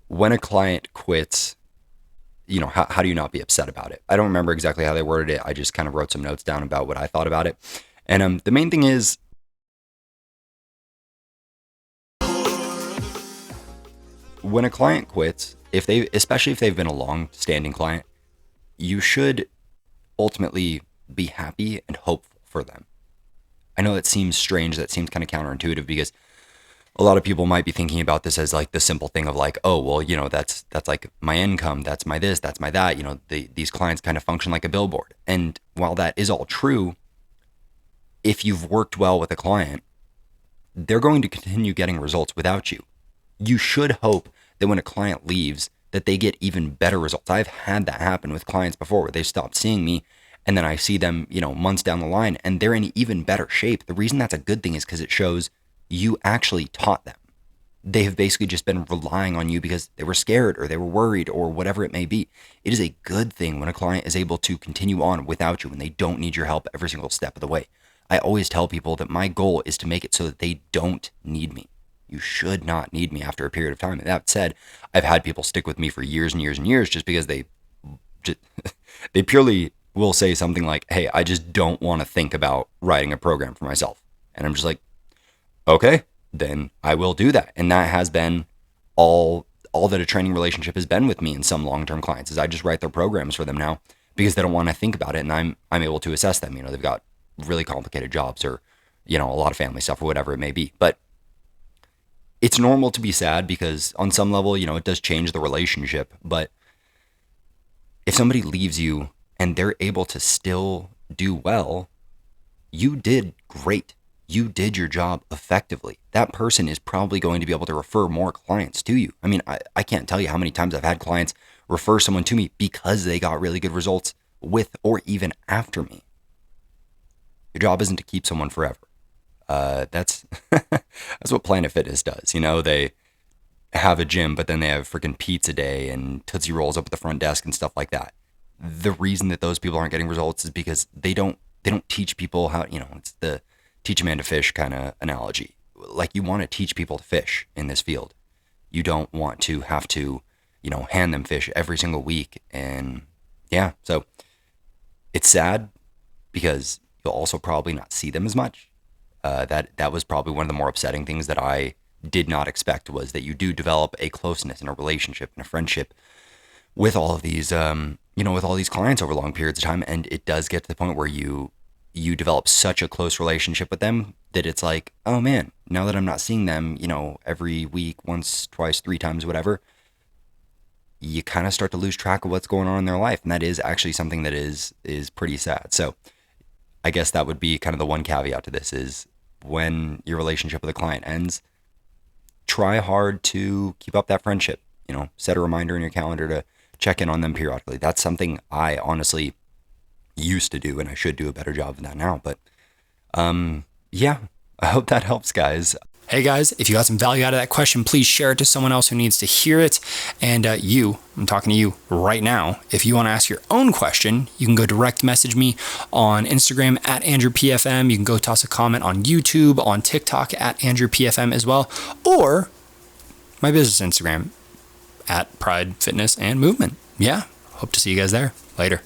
when a client quits, how do you not be upset about it? I don't remember exactly how they worded it. I just kind of wrote some notes down about what I thought about it. And the main thing is, when a client quits, especially if they've been a long-standing client, you should ultimately be happy and hopeful for them. I know that seems strange. That seems kind of counterintuitive because a lot of people might be thinking about this as like the simple thing of like, oh, well, that's like my income, that's my this, that's my that. These clients kind of function like a billboard. And while that is all true, if you've worked well with a client, they're going to continue getting results without you. You should hope that when a client leaves, that they get even better results. I've had that happen with clients before where they stop seeing me and then I see them, months down the line and they're in even better shape. The reason that's a good thing is because it shows you actually taught them. They have basically just been relying on you because they were scared or they were worried or whatever it may be. It is a good thing when a client is able to continue on without you and they don't need your help every single step of the way. I always tell people that my goal is to make it so that they don't need me. You should not need me after a period of time. And that said, I've had people stick with me for years and years and years just because they purely will say something like, hey, I just don't want to think about writing a program for myself. And I'm just like, okay, then I will do that. And that has been all that a training relationship has been with me and some long-term clients is I just write their programs for them now because they don't want to think about it. And I'm able to assess them. They've got really complicated jobs or, a lot of family stuff or whatever it may be. But it's normal to be sad because on some level, it does change the relationship. But if somebody leaves you and they're able to still do well, you did great. You did your job effectively. That person is probably going to be able to refer more clients to you. I mean, I can't tell you how many times I've had clients refer someone to me because they got really good results with or even after me. Your job isn't to keep someone forever. That's that's what Planet Fitness does. They have a gym, but then they have freaking pizza day and Tootsie Rolls up at the front desk and stuff like that. The reason that those people aren't getting results is because they don't teach people how, it's the teach a man to fish kind of analogy. Like you want to teach people to fish in this field. You don't want to have to, hand them fish every single week. And yeah, so it's sad because you'll also probably not see them as much. That was probably one of the more upsetting things that I did not expect was that you do develop a closeness and a relationship and a friendship with all of these, with all these clients over long periods of time. And it does get to the point where you develop such a close relationship with them that it's like, oh man, now that I'm not seeing them, every week, once, twice, three times, whatever, you kind of start to lose track of what's going on in their life. And that is actually something that is pretty sad. So I guess that would be kind of the one caveat to this is when your relationship with a client ends, try hard to keep up that friendship. Set a reminder in your calendar to check in on them periodically. That's something I honestly used to do, and I should do a better job of that now. But yeah, I hope that helps, guys. Hey guys, if you got some value out of that question, please share it to someone else who needs to hear it. And I'm talking to you right now. If you want to ask your own question, you can go direct message me on Instagram at AndrewPFM. You can go toss a comment on YouTube, on TikTok at AndrewPFM as well, or my business Instagram at Pride Fitness and Movement. Yeah, hope to see you guys there. Later.